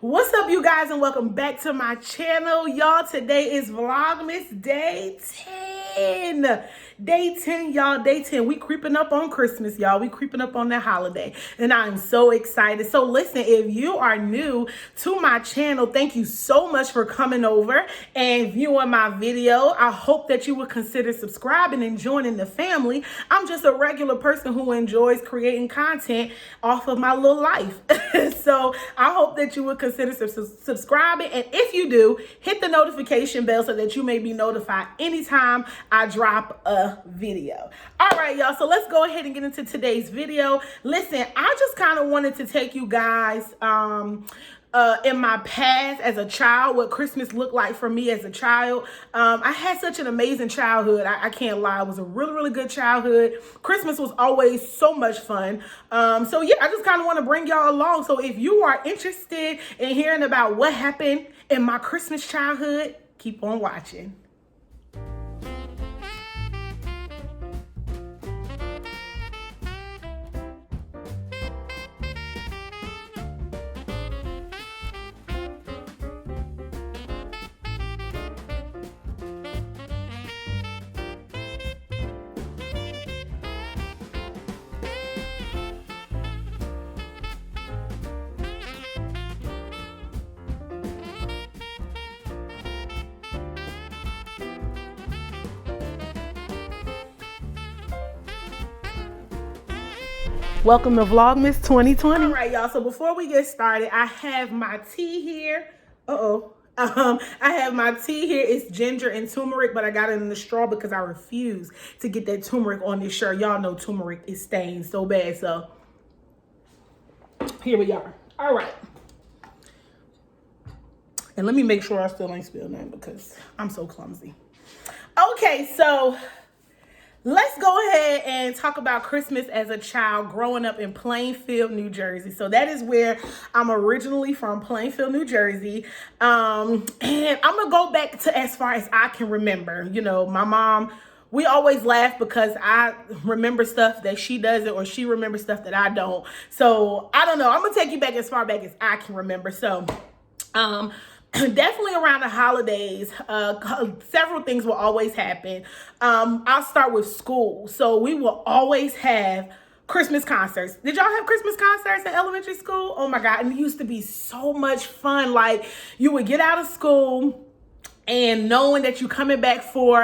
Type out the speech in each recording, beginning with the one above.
What's up, you guys, and welcome back to my channel. Y'all, today is Vlogmas Day 10. Day 10, y'all. Day 10. We creeping up on Christmas, y'all. We creeping up on that holiday, and I'm so excited. So listen, if you are new to my channel, thank you so much for coming over and viewing my video. I hope that you would consider subscribing and joining the family. I'm just a regular person who enjoys creating content off of my little life. So I hope that you would consider subscribing, and if you do, hit the notification bell so that you may be notified anytime I drop a video. All right, y'all, so let's go ahead and get into today's video. Listen, I just kind of wanted to take you guys in my past as a child, what Christmas looked like for me as a child. I had such an amazing childhood. I can't lie. It was a really, really good childhood. Christmas was always so much fun. So yeah, I just kind of want to bring y'all along. So if you are interested in hearing about what happened in my Christmas childhood, keep on watching. Welcome to Vlogmas 2020. All right, y'all. So before we get started, I have my tea here. I have my tea here. It's ginger and turmeric, but I got it in the straw because I refuse to get that turmeric on this shirt. Y'all know turmeric is stained so bad. So here we are. All right. And let me make sure I still ain't spilled nothing because I'm so clumsy. Okay, so let's go ahead and talk about Christmas as a child growing up in Plainfield, New Jersey. So that is where I'm originally from, Plainfield, New Jersey. And I'm going to go back to as far as I can remember. You know, my mom, we always laugh because I remember stuff that she doesn't, or she remembers stuff that I don't. So I don't know. I'm going to take you back as far back as I can remember. So, definitely around the holidays, several things will always happen. I'll start with school. So we will always have Christmas concerts. Did y'all have Christmas concerts in elementary school? Oh my God. And it used to be so much fun. Like, you would get out of school and knowing that you're coming back for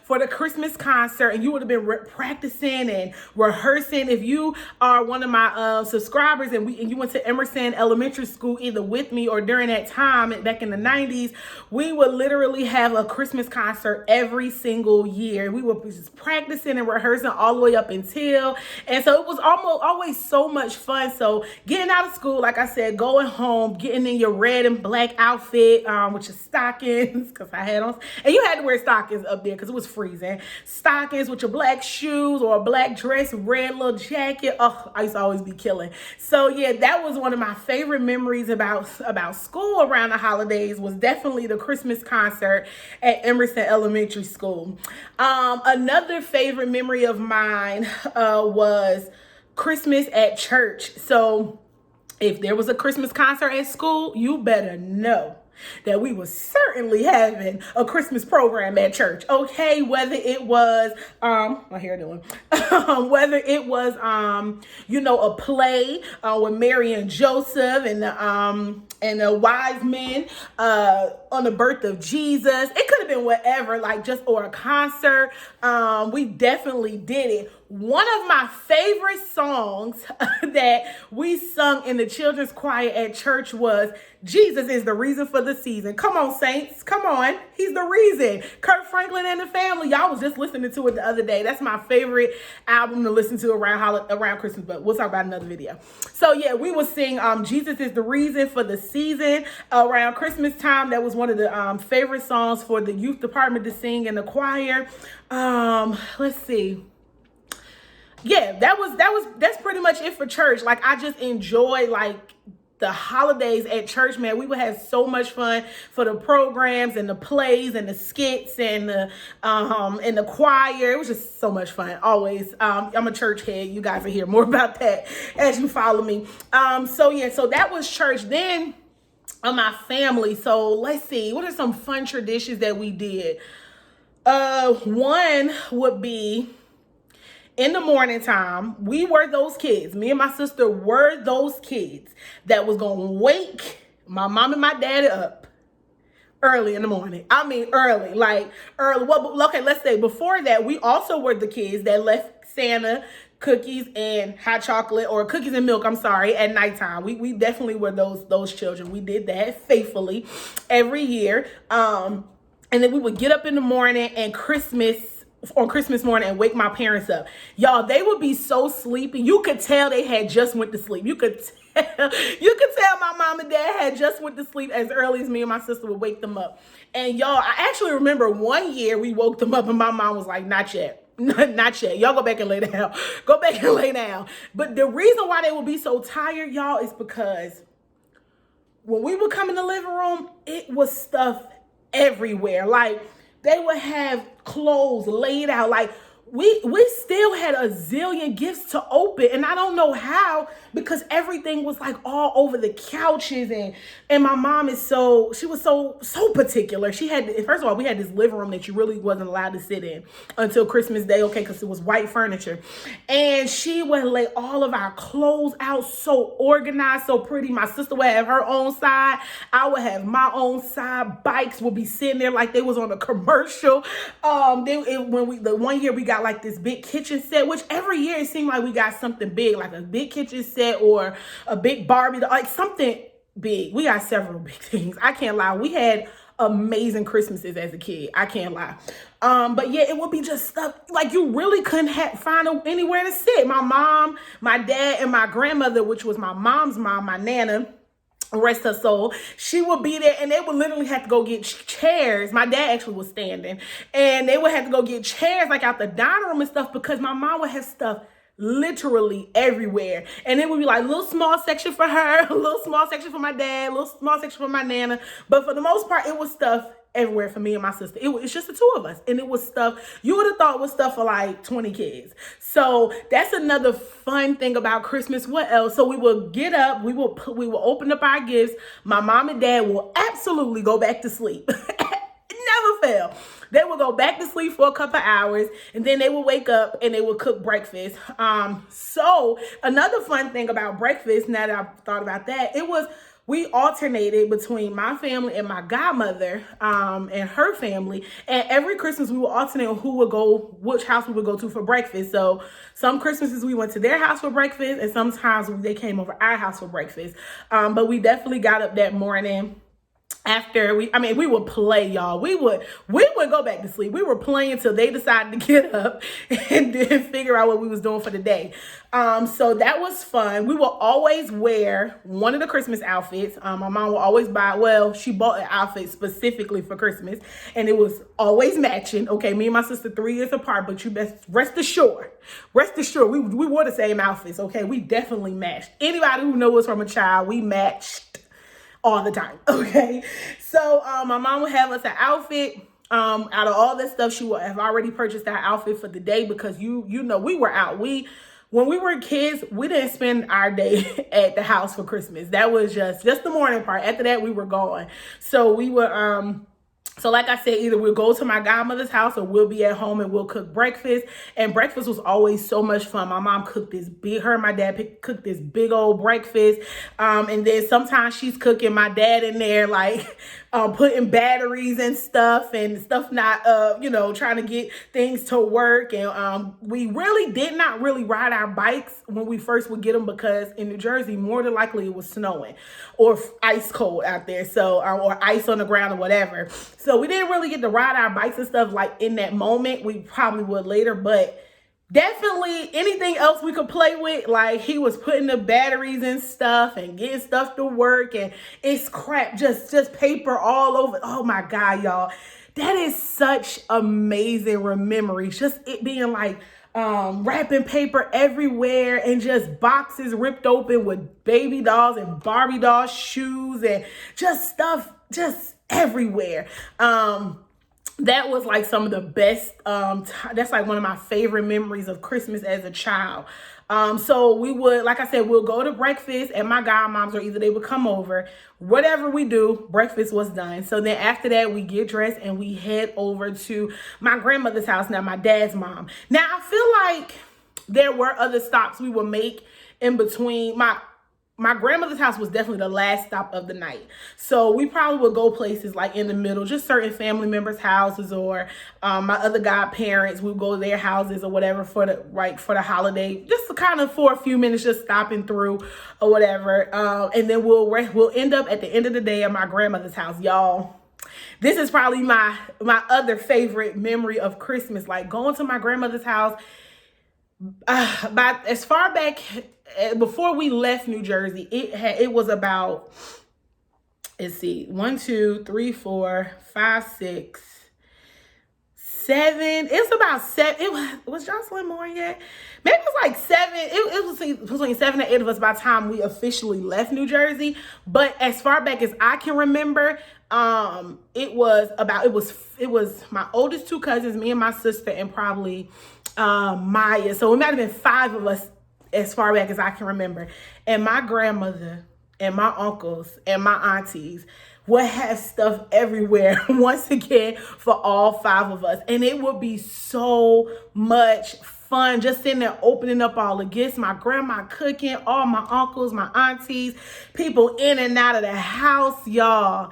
the Christmas concert, and you would have been practicing and rehearsing. If you are one of my subscribers and you went to Emerson Elementary School either with me or during that time back in the 90s, we would literally have a Christmas concert every single year. We were just practicing and rehearsing all the way up until, and so it was always so much fun. So getting out of school, like I said, going home, getting in your red and black outfit with your stockings, because I had on, and you had to wear stockings up there because it was freezing. Stockings with your black shoes or a black dress, red little jacket. Oh, I used to always be killing. So yeah, that was one of my favorite memories about school around the holidays, was definitely the Christmas concert at Emerson Elementary School. Another favorite memory of mine was Christmas at church. So if there was a Christmas concert at school, you better know that we were certainly having a Christmas program at church. Okay, whether it was my hair doing whether it was a play with Mary and Joseph and the wise men on the birth of Jesus. It could have been whatever, like or a concert. We definitely did it. One of my favorite songs that we sung in the children's choir at church was Jesus is the Reason for the Season. Come on, saints. Come on. He's the reason. Kirk Franklin and the Family. Y'all was just listening to it the other day. That's my favorite album to listen to around Christmas, but we'll talk about another video. So yeah, we will sing Jesus is the Reason for the Season around Christmas time. That was one of the favorite songs for the youth department to sing in the choir. Let's see. Yeah, that's pretty much it for church. Like, I just enjoy the holidays at church, man. We would have so much fun for the programs and the plays and the skits and the choir. It was just so much fun. Always. I'm a church head. You guys will hear more about that as you follow me. So that was church. Then of my family. So let's see, what are some fun traditions that we did? One would be in the morning time, we were those kids. Me and my sister were those kids that was gonna wake my mom and my daddy up early in the morning. I mean, early, like early. Well, okay, let's say before that, we also were the kids that left Santa cookies and hot chocolate, or cookies and milk, I'm sorry, at nighttime. We definitely were those children. We did that faithfully every year. And then we would get up in the morning and on Christmas morning and wake my parents up. Y'all, they would be so sleepy. You could tell they had just went to sleep. You could tell my mom and dad had just went to sleep as early as me and my sister would wake them up. And y'all, I actually remember one year we woke them up and my mom was like, not yet. Not yet. Y'all go back and lay down. Go back and lay down. But the reason why they would be so tired, y'all, is because when we would come in the living room, it was stuff everywhere. Like, they would have clothes laid out. Like, we still had a zillion gifts to open, and I don't know how, because everything was like all over the couches, and my mom she was so particular. She had, first of all, we had this living room that you really wasn't allowed to sit in until Christmas Day, okay, because it was white furniture, and she would lay all of our clothes out so organized, so pretty. My sister would have her own side, I would have my own side. Bikes would be sitting there like they was on a commercial. The one year we got like this big kitchen set, which every year it seemed like we got something big, like a big kitchen set or a big Barbie, like something big. We got several big things. I can't lie. We had amazing Christmases as a kid. I can't lie. But yeah, it would be just stuff like you really couldn't find anywhere to sit. My mom, my dad, and my grandmother, which was my mom's mom, my Nana, rest her soul, she would be there, and they would literally have to go get chairs. My dad actually was standing, and they would have to go get chairs like out the dining room and stuff, because my mom would have stuff literally everywhere. And it would be like a little small section for her, a little small section for my dad, a little small section for my Nana. But for the most part, it was stuff everywhere for me and my sister. It's just the two of us, and it was stuff you would have thought was stuff for like 20 kids. So that's another fun thing about Christmas. What else? So we will get up, we will open up our gifts. My mom and dad will absolutely go back to sleep. Never fail. They will go back to sleep for a couple hours, and then they will wake up and they will cook breakfast. So another fun thing about breakfast, now that I've thought about that, we alternated between my family and my godmother and her family. And every Christmas we would alternate on which house we would go to for breakfast. So some Christmases we went to their house for breakfast, and sometimes they came over our house for breakfast. But we definitely got up that morning. After we would play, y'all. We would go back to sleep. We were playing till they decided to get up and then figure out what we was doing for the day. So that was fun. We will always wear one of the Christmas outfits. My mom will always she bought an outfit specifically for Christmas, and it was always matching. Okay, me and my sister 3 years apart, but you best rest assured, we wore the same outfits. Okay, we definitely matched. Anybody who knows us from a child, we matched all the time. Okay, so my mom would have us an outfit. Out of all that stuff, she would have already purchased that outfit for the day, because you know we were out. When we were kids, we didn't spend our day at the house for Christmas. That was just the morning part. After that, we were gone. So we were so like I said, either we'll go to my godmother's house or we'll be at home and we'll cook breakfast. And breakfast was always so much fun. My mom cooked her and my dad cooked this big old breakfast. And then sometimes she's cooking, my dad in there, like putting batteries and stuff not, trying to get things to work. And we really did not really ride our bikes when we first would get them, because in New Jersey, more than likely it was snowing or ice cold out there. So, or ice on the ground or whatever. So we didn't really get to ride our bikes and stuff like in that moment. We probably would later, but definitely anything else we could play with, like he was putting the batteries and stuff and getting stuff to work, and it's crap, just paper all over. Oh my God, y'all. That is such amazing memories. Just it being like wrapping paper everywhere and just boxes ripped open with baby dolls and Barbie doll shoes and just stuff just everywhere. That was like some of the best, that's like one of my favorite memories of Christmas as a child. So we would, like I said, we'll go to breakfast at my godmoms, or either they would come over. Whatever we do, breakfast was done. So then after that, we get dressed and we head over to my grandmother's house, now my dad's mom. Now, I feel like there were other stops we would make in between. My grandmother's house was definitely the last stop of the night. So we probably would go places like in the middle, just certain family members' houses, or my other godparents, we would go to their houses or whatever for the holiday, just to kind of for a few minutes, just stopping through or whatever. And then we'll end up at the end of the day at my grandmother's house, y'all. This is probably my other favorite memory of Christmas, like going to my grandmother's house. But as far back before we left New Jersey, it was about, let's see, 1, 2, 3, 4, 5, 6, 7. It's about 7. Was Jocelyn Moore yet? Maybe it was like 7. It was between 7 and 8 of us by the time we officially left New Jersey. But as far back as I can remember, it was my oldest 2 cousins, me and my sister, and probably Maya. So it might have been 5 of us as far back as I can remember. And my grandmother and my uncles and my aunties would have stuff everywhere once again for all 5 of us. And it would be so much fun just sitting there opening up all the gifts, my grandma cooking, all my uncles, my aunties, people in and out of the house, y'all.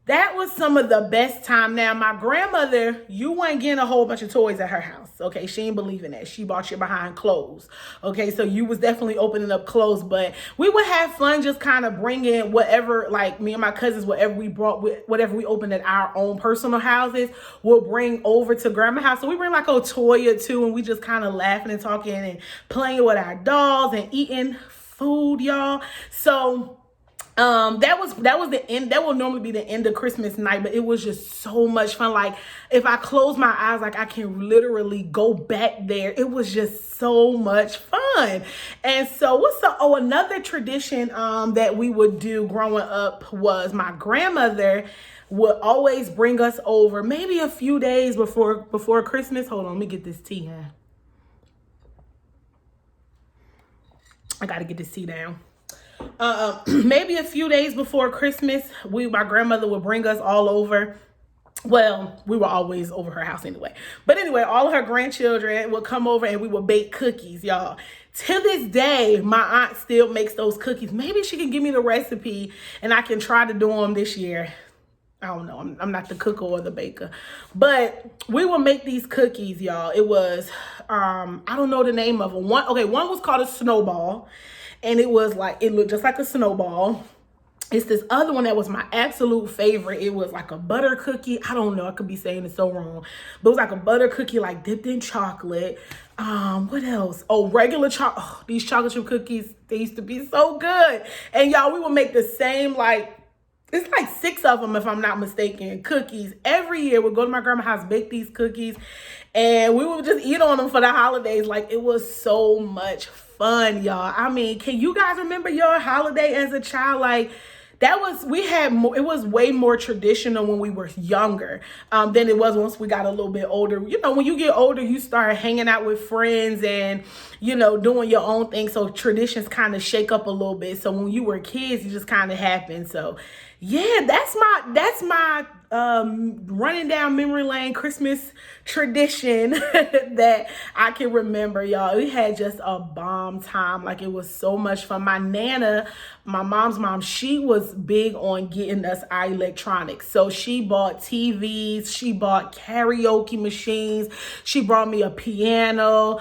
That was some of the best time. Now, my grandmother, you weren't getting a whole bunch of toys at her house, okay? She ain't believe in that. She bought you behind clothes, okay? So you was definitely opening up clothes, but we would have fun just kind of bringing whatever, like me and my cousins, whatever we opened at our own personal houses, we'll bring over to grandma's house. So we bring like a toy or 2, and we just kind of laughing and talking and playing with our dolls and eating food, y'all. So that was the end. That will normally be the end of Christmas night, but it was just so much fun. Like, if I close my eyes, like I can literally go back there. It was just so much fun. And so another tradition that we would do growing up was my grandmother would always bring us over maybe a few days before Christmas. Hold on, let me get this tea here. I gotta get this tea down. Maybe a few days before Christmas, my grandmother would bring us all over. Well, we were always over her house anyway. But anyway, all of her grandchildren would come over and we would bake cookies, y'all. To this day, my aunt still makes those cookies. Maybe she can give me the recipe and I can try to do them this year. I don't know. I'm not the cooker or the baker. But we would make these cookies, y'all. It was, I don't know the name of them. One was called a snowball. And it looked just like a snowball. It's this other one that was my absolute favorite. It was like a butter cookie. I don't know. I could be saying it so wrong. But it was like a butter cookie, like dipped in chocolate. What else? Oh, regular chocolate. Oh, these chocolate chip cookies, they used to be so good. And y'all, we would make the same, it's like 6 of them, if I'm not mistaken, cookies. Every year, we'd go to my grandma's house, bake these cookies, and we would just eat on them for the holidays. Like, it was so much fun, y'all. I mean, can you guys remember your holiday as a child? Like, it was way more traditional when we were younger than it was once we got a little bit older. You know, when you get older, you start hanging out with friends and, you know, doing your own thing. So traditions kind of shake up a little bit. So when you were kids, it just kind of happened. So yeah, that's my running down memory lane Christmas tradition that I can remember, y'all. We had just a bomb time. Like, it was so much fun. My Nana, my mom's mom, she was big on getting us our electronics. So she bought TVs, she bought karaoke machines, she brought me a piano.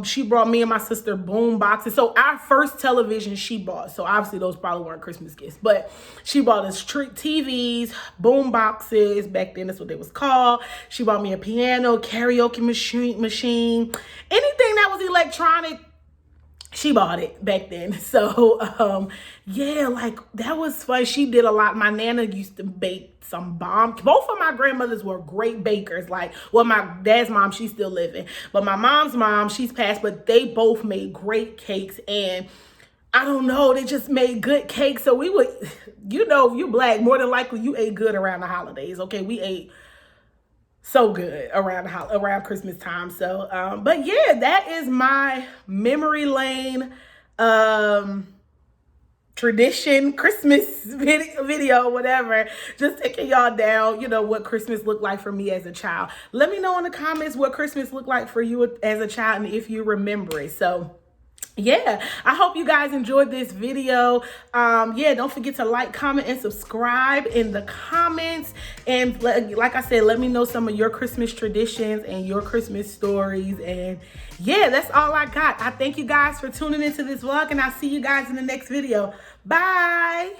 She brought me and my sister boom boxes. So our first television she bought. So obviously those probably weren't Christmas gifts, but she bought us TVs, boom boxes. Back then that's what they was called. She bought me a piano, karaoke machine, anything that was electronic. She bought it back then. So, yeah, like, that was fun. She did a lot. My Nana used to bake some bomb. Both of my grandmothers were great bakers. Like, well, my dad's mom, she's still living. But my mom's mom, she's passed. But they both made great cakes. And I don't know, they just made good cakes. So we would, you know, if you Black, more than likely you ate good around the holidays. Okay, we ate so good around Christmas time. So, but yeah, that is my memory lane tradition Christmas video, whatever. Just taking y'all down, you know, what Christmas looked like for me as a child. Let me know in the comments what Christmas looked like for you as a child and if you remember it. So yeah, I hope you guys enjoyed this video. Yeah, don't forget to like, comment, and subscribe in the comments. And like I said, let me know some of your Christmas traditions and your Christmas stories. And yeah, that's all I got. I thank you guys for tuning into this vlog, and I'll see you guys in the next video. Bye.